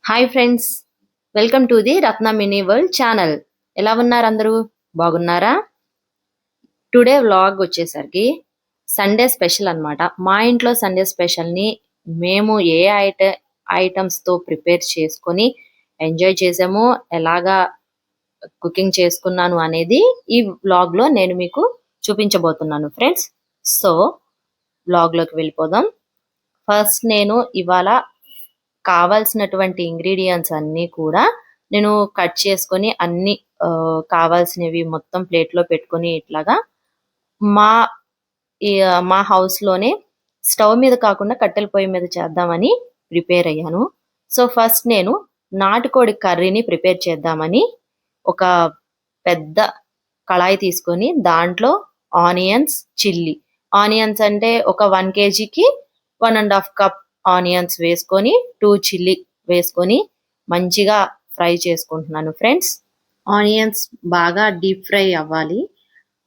Hi friends, welcome to the Ratna mini world channel. ఎలా ఉన్నారు అందరూ? బాగున్నారా? టుడే వ్లాగ్ వచ్చేసరికి సండే స్పెషల్ అన్నమాట. మా ఇంట్లో సండే స్పెషల్ని మేము ఏ ఐటమ్స్తో ప్రిపేర్ చేసుకొని ఎంజాయ్ చేసామో, ఎలాగా కుకింగ్ చేసుకున్నాను అనేది ఈ వ్లాగ్లో నేను మీకు చూపించబోతున్నాను ఫ్రెండ్స్. సో వ్లాగ్లోకి వెళ్ళిపోదాం. ఫస్ట్ నేను ఇవాళ కావాల్సినటువంటి ఇంగ్రీడియంట్స్ అన్నీ కూడా నేను కట్ చేసుకొని అన్ని కావాల్సినవి మొత్తం ప్లేట్లో పెట్టుకొని ఇట్లాగా మా మా హౌస్లోనే స్టవ్ మీద కాకుండా కట్టెల పొయ్యి మీద చేద్దామని ప్రిపేర్ అయ్యాను. సో ఫస్ట్ నేను నాటుకోడి కర్రీని ప్రిపేర్ చేద్దామని ఒక పెద్ద కళాయి తీసుకొని దాంట్లో ఆనియన్స్, చిల్లీ, ఆనియన్స్ అంటే ఒక 1 కేజీకి 1.5 కప్ ఆనియన్స్ వేసుకొని 2 చిల్లీ వేసుకొని మంచిగా ఫ్రై చేసుకుంటున్నాను ఫ్రెండ్స్. ఆనియన్స్ బాగా డీప్ ఫ్రై అవ్వాలి.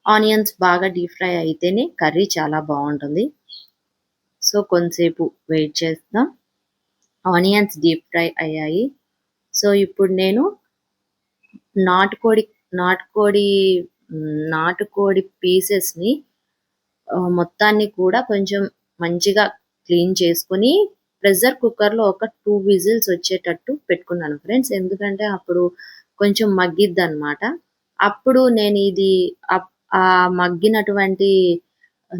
ఆనియన్స్ బాగా డీప్ ఫ్రై అయితేనే కర్రీ చాలా బాగుంటుంది. సో కొంతసేపు వెయిట్ చేద్దాం. ఆనియన్స్ డీప్ ఫ్రై అయ్యాయి. సో ఇప్పుడు నేను నాటుకోడి నాటుకోడి నాటుకోడి పీసెస్ని మొత్తాన్ని కూడా కొంచెం మంచిగా క్లీన్ చేసుకొని ప్రెషర్ కుక్కర్లో ఒక 2 విజిల్స్ వచ్చేటట్టు పెట్టుకున్నాను ఫ్రెండ్స్. ఎందుకంటే అప్పుడు కొంచెం మగ్గిద్ది అనమాట. అప్పుడు నేను ఇది ఆ మగ్గినటువంటి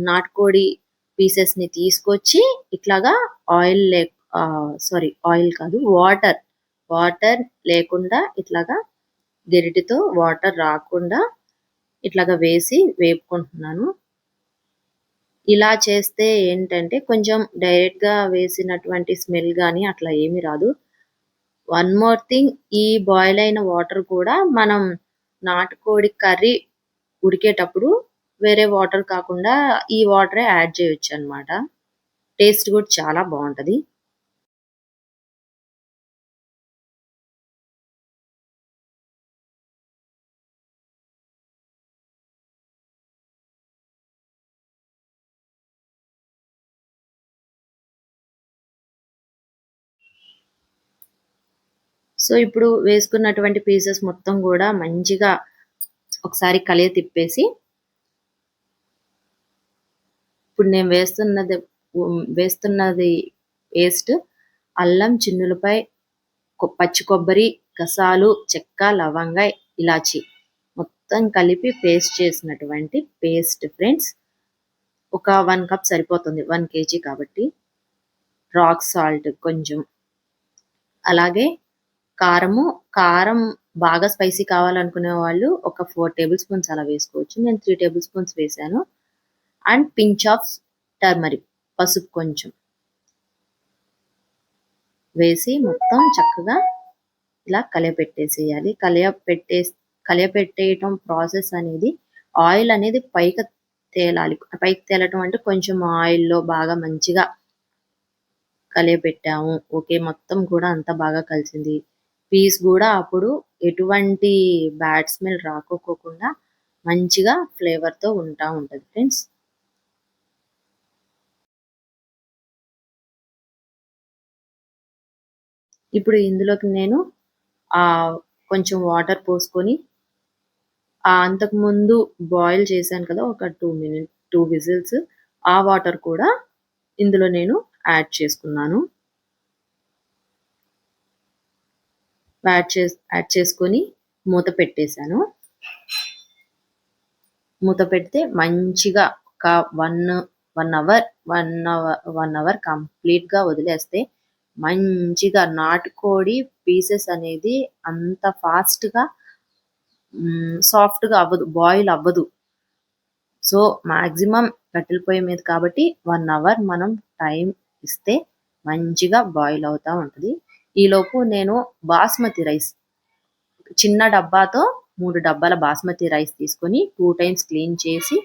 నాటుకోడి పీసెస్ని తీసుకొచ్చి ఇట్లాగా ఆయిల్ కాదు, వాటర్ లేకుండా ఇట్లాగా గరిటెతో వాటర్ రాకుండా ఇట్లాగా వేసి వేపుకుంటున్నాను. ఇలా చేస్తే ఏంటంటే కొంచెం డైరెక్ట్గా వేసినటువంటి స్మెల్ కానీ అట్లా ఏమీ రాదు. వన్ మోర్ థింగ్, ఈ బాయిల్ అయిన వాటర్ కూడా మనం నాటుకోడి కర్రీ ఉడికేటప్పుడు వేరే వాటర్ కాకుండా ఈ వాటరే యాడ్ చేయొచ్చు అనమాట. టేస్ట్ కూడా చాలా బాగుంటుంది. సో ఇప్పుడు వేసుకున్నటువంటి పీసెస్ మొత్తం కూడా మంచిగా ఒకసారి కలియ తిప్పేసి ఇప్పుడు నేను వేస్తున్నది పేస్ట్ అల్లం, చిన్నులపై, పచ్చి కొబ్బరి, గసాలు, చెక్క, లవంగ, ఇలాచి మొత్తం కలిపి పేస్ట్ చేసినటువంటి పేస్ట్ ఫ్రెండ్స్. ఒక 1 కప్ సరిపోతుంది, 1 కేజీ కాబట్టి. రాక్ సాల్ట్ కొంచెం, అలాగే కారం బాగా స్పైసీ కావాలనుకునే వాళ్ళు ఒక 4 టేబుల్ స్పూన్స్ అలా వేసుకోవచ్చు. నేను 3 టేబుల్ స్పూన్స్ వేసాను. అండ్ పించ్ ఆఫ్ టర్మరిక్, పసుపు కొంచెం వేసి మొత్తం చక్కగా ఇలా కలియపెట్టేసేయాలి. కలియపెట్టేయటం ప్రాసెస్ అనేది ఆయిల్ అనేది పైకి తేలాలి. పైకి తేలటం అంటే కొంచెం ఆయిల్లో బాగా మంచిగా కలియపెట్టాము. ఓకే, మొత్తం కూడా అంతా బాగా కలిసింది. పీస్ కూడా అప్పుడు ఎటువంటి బ్యాడ్ స్మెల్ రాకోకుండా మంచిగా ఫ్లేవర్తో ఉంటుంది ఫ్రెండ్స్. ఇప్పుడు ఇందులోకి నేను కొంచెం వాటర్ పోసుకొని అంతకుముందు బాయిల్ చేశాను కదా ఒక 2 విజిల్స్, ఆ వాటర్ కూడా ఇందులో నేను యాడ్ చేసుకున్నాను. యాడ్ చేసుకొని మూత పెట్టేశాను. మూత పెడితే మంచిగా ఒక 1 అవర్ కంప్లీట్గా వదిలేస్తే మంచిగా నాటుకోడి పీసెస్ అనేది అంత ఫాస్ట్గా సాఫ్ట్గా అవ్వదు, బాయిల్ అవ్వదు. సో మ్యాక్సిమం కట్టెల పొయ్యి మీద కాబట్టి 1 అవర్ మనం టైం ఇస్తే మంచిగా బాయిల్ అవుతూ ఉంటుంది. ఈలోపు నేను బాస్మతి రైస్ చిన్న డబ్బాతో 3 డబ్బాల బాస్మతి రైస్ తీసుకొని 2 టైమ్స్ క్లీన్ చేసి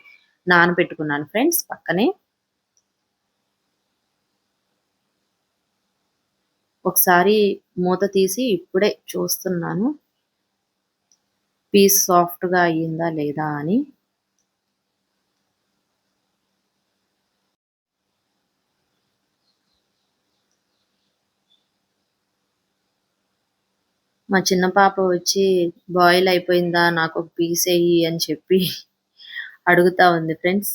నానబెట్టుకున్నాను ఫ్రెండ్స్. పక్కనే ఒకసారి మూత తీసి ఇప్పుడే చూస్తున్నాను పీస్ సాఫ్ట్గా అయ్యిందా లేదా అని. మా చిన్న పాప వచ్చి బాయిల్ అయిపోయిందా నాకు ఒక పీస్ ఎయ్యి అని చెప్పి అడుగుతా ఉంది ఫ్రెండ్స్.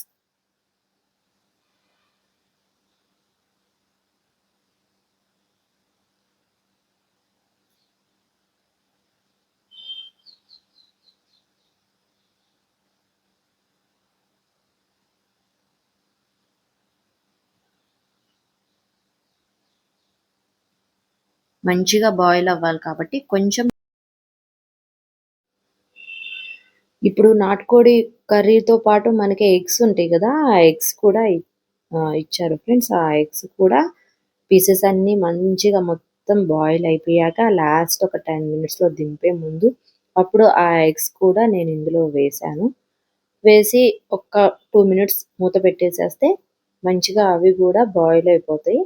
మంచిగా బాయిల్ అవ్వాలి కాబట్టి కొంచెం. ఇప్పుడు నాటుకోడి కర్రీతో పాటు మనకి ఎగ్స్ ఉంటాయి కదా, ఆ ఎగ్స్ కూడా ఇచ్చారు ఫ్రెండ్స్. ఆ ఎగ్స్ కూడా పీసెస్ అన్నీ మంచిగా మొత్తం బాయిల్ అయిపోయాక లాస్ట్ ఒక 10 మినిట్స్లో దింపే ముందు అప్పుడు ఆ ఎగ్స్ కూడా నేను ఇందులో వేసాను. వేసి ఒక 2 మినిట్స్ మూత పెట్టేసేస్తే మంచిగా అవి కూడా బాయిల్ అయిపోతాయి.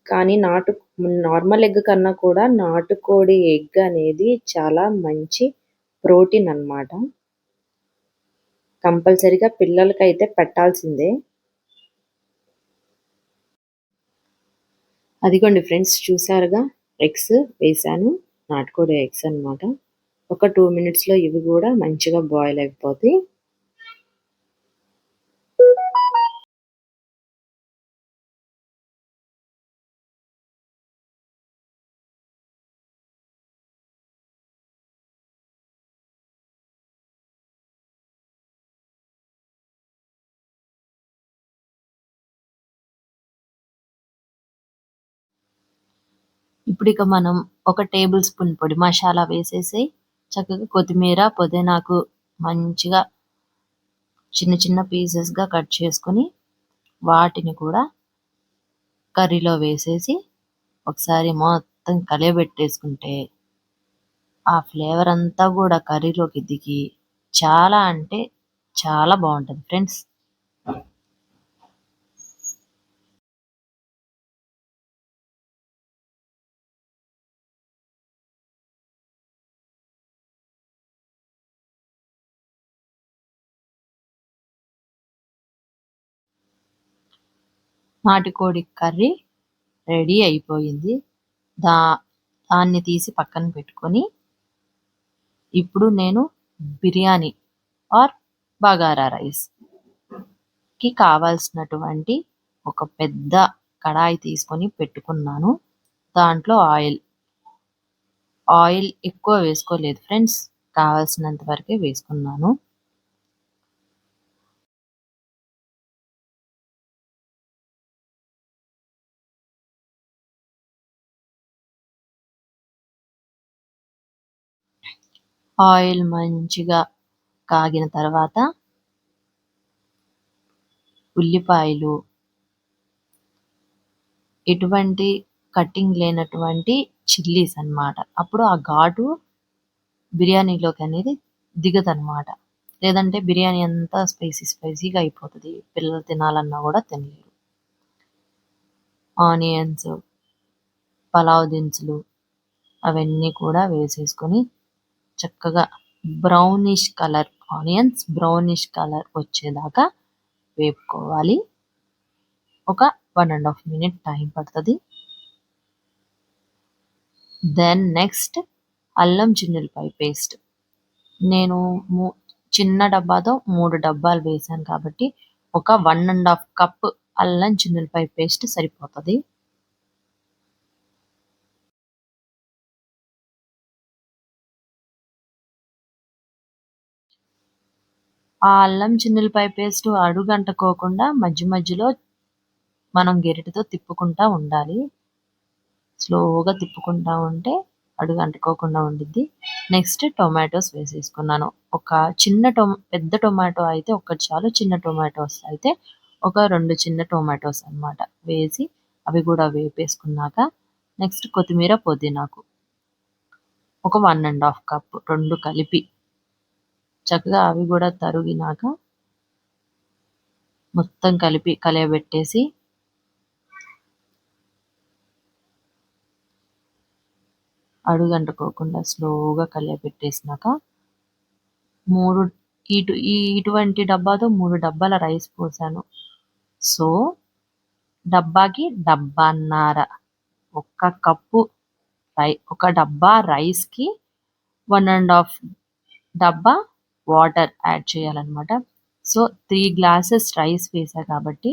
కానీ నార్మల్ ఎగ్ కన్నా కూడా నాటుకోడి ఎగ్ అనేది చాలా మంచి ప్రోటీన్ అన్నమాట. కంపల్సరీగా పిల్లలకైతే పెట్టాల్సిందే. అదిగోండి ఫ్రెండ్స్, చూసారుగా ఎగ్స్ వేసాను, నాటుకోడి ఎగ్స్ అన్నమాట. ఒక 2 మినిట్స్లో ఇవి కూడా మంచిగా బాయిల్ అయిపోతాయి. ఇప్పుడు ఇక మనం ఒక టేబుల్ స్పూన్ పొడి మసాలా వేసేసి చక్కగా కొత్తిమీర పుదీనాకు మంచిగా చిన్న చిన్న పీసెస్గా కట్ చేసుకొని వాటిని కూడా కర్రీలో వేసేసి ఒకసారి మొత్తం కలియబెట్టేసుకుంటే ఆ ఫ్లేవర్ అంతా కూడా కర్రీలోకి దిగి చాలా అంటే చాలా బాగుంటుంది ఫ్రెండ్స్. నాటుకోడి కర్రీ రెడీ అయిపోయింది. దాన్ని తీసి పక్కన పెట్టుకొని ఇప్పుడు నేను బిర్యానీ ఆర్ బగారా రైస్కి కావాల్సినటువంటి ఒక పెద్ద కడాయి తీసుకొని పెట్టుకున్నాను. దాంట్లో ఆయిల్ ఎక్కువ వేసుకోలేదు ఫ్రెండ్స్, కావాల్సినంత వరకే వేసుకున్నాను. ఆయిల్ మంచిగా కాగిన తర్వాత ఉల్లిపాయలు, ఎటువంటి కట్టింగ్ లేనటువంటి చిల్లీస్ అన్నమాట. అప్పుడు ఆ ఘాటు బిర్యానీలోకి అనేది దిగదనమాట. లేదంటే బిర్యానీ అంతా స్పైసీగా అయిపోతుంది, పిల్లలు తినాలన్నా కూడా తినలేరు. ఆనియన్స్, పలావ్ దినుసులు అవన్నీ కూడా వేసేసుకొని చక్కగా ఆనియన్స్ బ్రౌనిష్ కలర్ వచ్చేదాకా వేపుకోవాలి. ఒక 1.5 మినిట్ టైం పడుతుంది. దెన్ నెక్స్ట్ అల్లం చిన్నులపాయ పేస్ట్. నేను చిన్న డబ్బాతో 3 డబ్బాలు వేసాను కాబట్టి ఒక 1.5 కప్ అల్లం చిన్నులపాయ పేస్ట్ సరిపోతుంది. ఆ అల్లం చిన్నులపాయ పేస్ట్ అడుగంటుకోకుండా మధ్య మధ్యలో మనం గెరిటతో తిప్పుకుంటా ఉండాలి. స్లోగా తిప్పుకుంటా ఉంటే అడుగు అంటుకోకుండా ఉండిద్ది. నెక్స్ట్ టొమాటోస్ వేసేసుకున్నాను. ఒక పెద్ద టొమాటో అయితే ఒకటి చాలు, చిన్న టొమాటోస్ అయితే ఒక 2 చిన్న టొమాటోస్ అన్నమాట వేసి అవి కూడా వేపేసుకున్నాక నెక్స్ట్ కొత్తిమీర పుదీనాకు ఒక 1.5 కప్ 2 కలిపి చక్కగా అవి కూడా తరిగినాక మొత్తం కలిపి కలియబెట్టేసి అడుగంటుకోకుండా స్లోగా కలియబెట్టేసినాక ఇటువంటి డబ్బాతో 3 డబ్బాల రైస్ పోసాను. సో డబ్బాకి డబ్బాన్నర, 1 కప్పు ఒక డబ్బా రైస్‌కి 1 ½ డబ్బా వాటర్ యాడ్ చేయాలనమాట. సో, 3 గ్లాసెస్ రైస్ వేసా కాబట్టి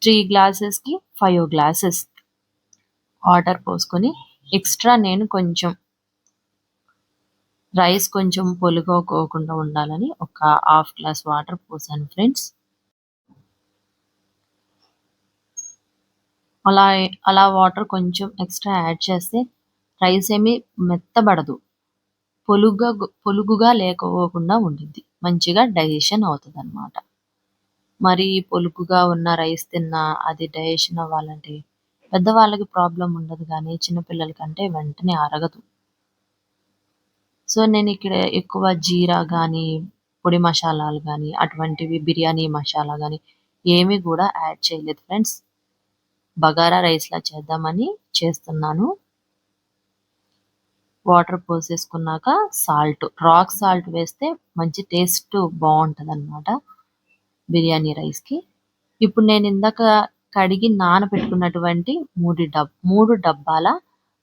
3 గ్లాసెస్‌కి 5 గ్లాసెస్ వాటర్ పోసుకొని ఎక్స్‌ట్రా నేను కొంచెం రైస్ కొంచెం పొలుగోకోకుండా ఉండాలని ఒక హాఫ్ గ్లాస్ వాటర్ పోసాను ఫ్రెండ్స్. అలా అలా వాటర్ కొంచెం ఎక్స్‌ట్రా యాడ్ చేస్తే రైస్ ఏమి మెత్తబడదు. పొలుగుగా లేకోకుండా ఉండిద్ది. మంచిగా డైజెషన్ అవుతదనమాట. మరి పొలుకుగా ఉన్న రైస్ తిన్నా అది డైజెషన్ అవ్వాలంటే పెద్దవాళ్ళకి ప్రాబ్లమ్ ఉండదు గానీ, చిన్న పిల్లలకంటే వెంటనే అరగదు. సో, నేనిక్కడ ఎక్కువ జీరా గానీ, పొడి మషాలాలు గానీ, అటువంటివి బిర్యానీ మషాలా గానీ ఏమి గూడా యాడ్ చేయలేదు ఫ్రెండ్స్. బగారా రైస్‌లా చేద్దామని చేస్తున్నాను. వాటర్ పోసేసుకున్నాక రాక్ సాల్ట్ వేస్తే మంచి టేస్ట్ బావుంటదనమాట బిర్యానీ రైస్‌కి. ఇప్పుడు నేనిందాక కడిగి నానబెట్టుకున్నటువంటి 3 డబ్బాల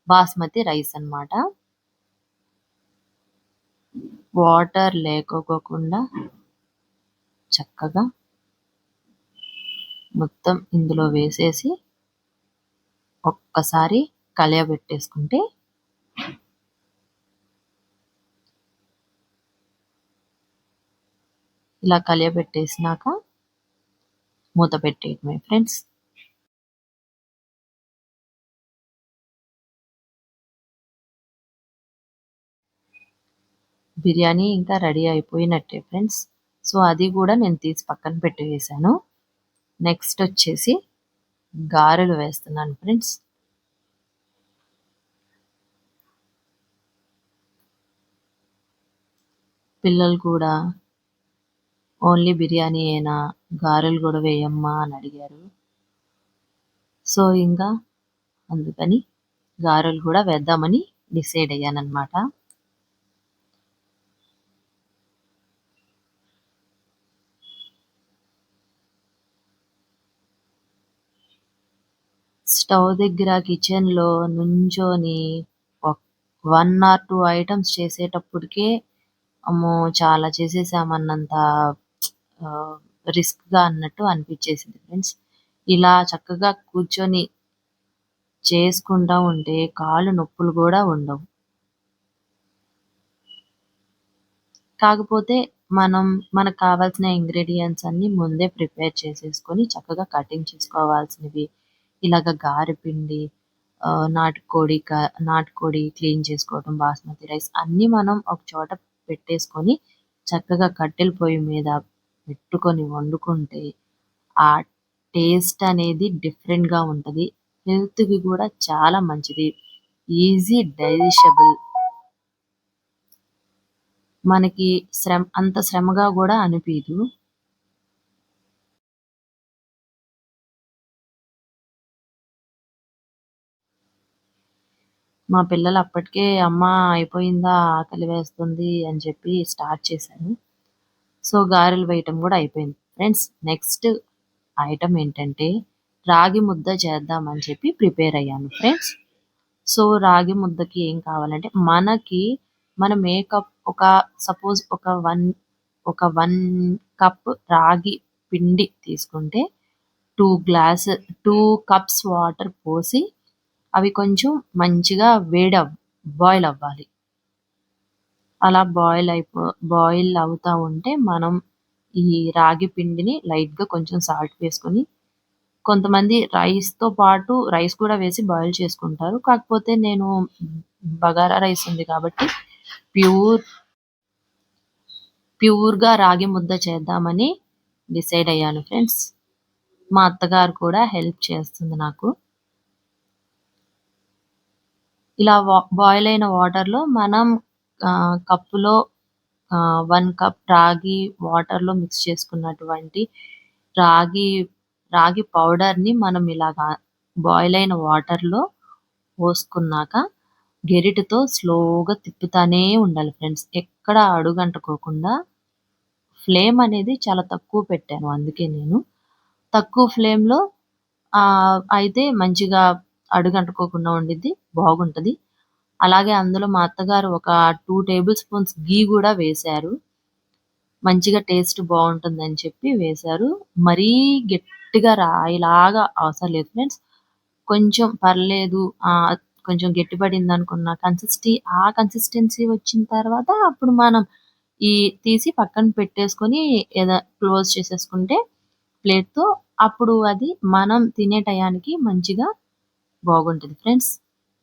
బాస్మతి రైస్ అన్నమాట. వాటర్ లేకోకోకుండా చక్కగా మొత్తం ఇందులో వేసేసి ఒక్కసారి కలియబెట్టేసుకుంటే ఇలా కలియబెట్టేసినాక మూత పెట్టేయడమే ఫ్రెండ్స్. బిర్యానీ ఇంకా రెడీ అయిపోయినట్టే ఫ్రెండ్స్. సో, అది గూడా నేను తీసి పక్కన పెట్టేసాను. నెక్స్ట్ వచ్చేసి గారెలు వేస్తున్నాను ఫ్రెండ్స్. పిల్లలు కూడా ఓన్లీ బిర్యానీయేనా? గారెలు గూడా వేయమ్మా అని అడిగారు. సో, ఇంకా అందుకని గారెలు గూడా వేద్దామని డిసైడ్ అయ్యాననమాట. స్టవ్ దగ్గర కిచెన్‌లో నుంచొని 1 ఆర్ 2 ఐటెమ్స్ చేసేటప్పటికే అమ్మో! చాలా చేసేసామన్నంత ఆహ్, రిస్క్‌గా అన్నట్టు అనిపిచ్చేసింది ఫ్రెండ్స్. ఇలా చక్కగా కూర్చొని చేసుకుంటా ఉంటే కాళ్ళు నొప్పులు గూడా ఉండవు. కాకపోతే మనం మనకు కావాల్సిన ఇంగ్రీడియెంట్స్ అన్నీ ముందే ప్రిపేర్ చేసేసుకొని చక్కగా కటింగ్ చేసుకోవాల్సినవి ఇలాగ గారెపిండి, నాటుకోడి క్లీన్ చేసుకోవడం, బాస్మతి రైస్ అన్నీ మనం ఒక చోట పెట్టేసుకొని చక్కగా కట్టెల పొయ్యి మీద పెట్టుకొని వండుకుంటే ఆ టేస్ట్ అనేది డిఫరెంట్‌గా ఉంటది. హెల్త్‌కి గూడా చాలా మంచిది. ఈజీ డైజెషబుల్. మనకి అంత శ్రమగా గూడా అనిపీదు. మా పిల్లలు అప్పటికే "అమ్మ అయిపోయిందా? ఆకలి వేస్తుంది" అని చెప్పి స్టార్ట్ చేశారు. సో, గారెలు వేయటం గూడా అయిపోయింది. ఫ్రెండ్స్ నెక్స్ట్ ఐటెమ్ ఏంటంటే రాగి ముద్ద చేద్దామని చెప్పి ప్రిపేర్ అయ్యాను ఫ్రెండ్స్. సో, రాగి ముద్దకి ఏం కావాలంటే మనం ఏ కప్ సపోజ్ ఒక 1 కప్ రాగి పిండి తీసుకుంటే 2 కప్స్ వాటర్ పోసి అవి కొంచెం మంచిగా బాయిల్ అవ్వాలి. అలా బాయిల్ అవుతా ఉంటే మనం ఈ రాగి పిండిని లైట్‌గా కొంచెం సాల్ట్ వేసుకొని కొంతమంది రైస్‌తో పాటు రైస్ కూడా వేసి బాయిల్ చేసుకుంటారు. కాకపోతే నేను బగారా రైస్ ఉంది కాబట్టి ప్యూర్ ప్యూర్‌గా రాగి ముద్ద చేద్దామని డిసైడ్ అయ్యాను ఫ్రెండ్స్. మా అత్తగారు కూడా హెల్ప్ చేస్తుంది నాకు. ఇలా బాయిల్ అయిన వాటర్‌లో మనం కప్పులో 1 కప్ రాగి వాటర్‌లో మిక్స్ చేసుకున్నటువంటి రాగి రాగి పౌడర్‌ని మనం ఇలాగా బాయిల్ అయిన వాటర్‌లో పోసుకున్నాక గెరిటతో స్లోగా తిప్పుతానే ఉండాలి ఫ్రెండ్స్. ఎక్కడ అడుగంటుకోకుండా ఫ్లేమ్ అనేది చాలా తక్కువ పెట్టాను అందుకే నేను. తక్కువ ఫ్లేమ్‌లో అయితే మంచిగా అడుగంటుకోకుండా ఉండిద్ది. బాగుంటది. అలాగే అందులో మా అత్తగారు ఒక 2 టేబుల్ స్పూన్స్ ఘీ గూడా వేశారు. మంచిగా టేస్ట్ బావుంటుందని చెప్పి వేశారు. మరీ గట్టిగా రాయిలాగా అవసరం లేదు ఫ్రెండ్స్. కొంచెం పర్లేదు కొంచెం గట్టిపడిందనుకున్న కన్సిస్టెన్సీ వచ్చిన తర్వాత అప్పుడు మనం తీసి పక్కన పెట్టేసుకొని క్లోజ్ చేసేసుకుంటే ప్లేట్‌తో అప్పుడు అది మనం తినే టయానికి మంచిగా బాగుంటది ఫ్రెండ్స్.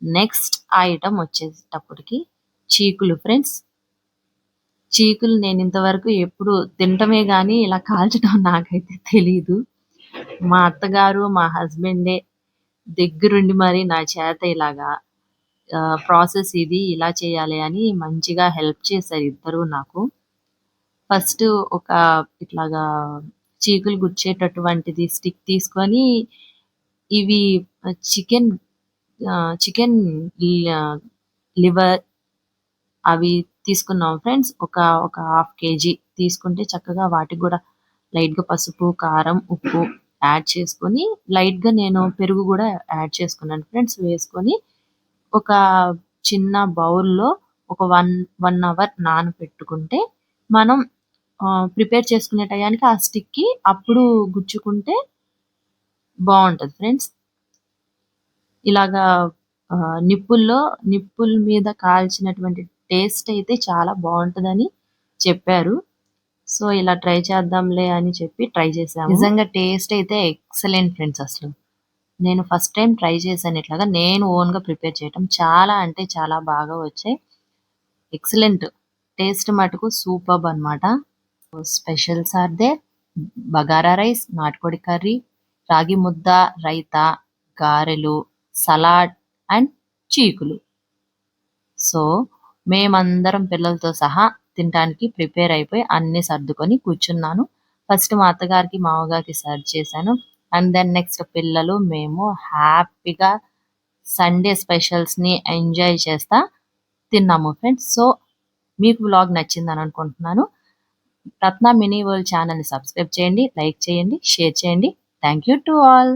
నెక్స్ట్ ఐటెమ్ వచ్చేటప్పటికి చీకులు ఫ్రెండ్స్. చీకులు నేనింతవరకు ఎప్పుడు తినటమే గానీ, ఇలా కాల్చడం నాకైతే తెలీదు. మా అత్తగారు, మా హస్బెండే దగ్గరుండి మరి నా చేత ఇలాగా ప్రాసెస్ ఇది ఇలా చేయాలి అని మంచిగా హెల్ప్ చేశారు ఇద్దరూ నాకు. ఫస్ట్ ఒక ఇట్లాగా చీకులు గుచ్చేటటువంటిది స్టిక్ తీసుకొని ఇవి చికెన్ చికెన్ లివర్ అవి తీసుకున్నాం ఫ్రెండ్స్. ఒక హాఫ్ కేజీ తీసుకుంటే చక్కగా వాటికి గూడా లైట్‌గా పసుపు, కారం, ఉప్పు యాడ్ చేసుకొని లైట్‌గా నేను పెరుగు గూడా యాడ్ చేసుకున్నాను ఫ్రెండ్స్. వేసుకొని ఒక చిన్న బౌల్‌లో ఒక 1 అవర్ నానపెట్టుకుంటే మనం ప్రిపేర్ చేసుకునే టయానికి ఆ స్టిక్‌కి అప్పుడు గుచ్చుకుంటే బావుంటది ఫ్రెండ్స్. ఇలాగా నిప్పుల మీద కాల్చినటువంటి టేస్ట్ అయితే చాలా బావుంటదని చెప్పారు. సో, ఇలా ట్రై చేద్దాంలే అని చెప్పి ట్రై చేశాము. నిజంగా టేస్ట్ అయితే ఎక్సలెంట్ ఫ్రెండ్స్ అసలు. నేను ఫస్ట్ టైమ్ ట్రై చేశాను ఇట్లాగా. నేను ఓన్‌గా ప్రిపేర్ చేయటం. చాలా అంటే చాలా బాగా వచ్చాయి. ఎక్సలెంట్. టేస్ట్ మటుకు సూపర్బ్ అన్నమాట. Specials are there. Bagara rice, నాటుకోడి కర్రీ, రాగి ముద్ద, రైతా, గారెలు, సలాడ్ అండ్ చీకులు. సో, మేమందరం పిల్లలతో సహా తినటానికి ప్రిపేర్ అయిపోయి అన్నీ సర్దుకొని కూర్చున్నాను. ఫస్ట్ మా అత్తగారికి, మామగారికి సర్వ్ చేశాను. అండ్ దెన్ నెక్స్ట్ పిల్లలు, మేము హ్యాపీగా సండే స్పెషల్స్‌ని ఎంజాయ్ చేస్తా తిన్నాము ఫ్రెండ్స్. సో, మీకు వ్లాగ్ నచ్చిందని అనుకుంటున్నాను. రత్న మినీ వరల్డ్ ఛానెల్‌ని సబ్స్క్రైబ్ చేయండి, లైక్ చేయండి, షేర్ చేయండి. Thank you to all.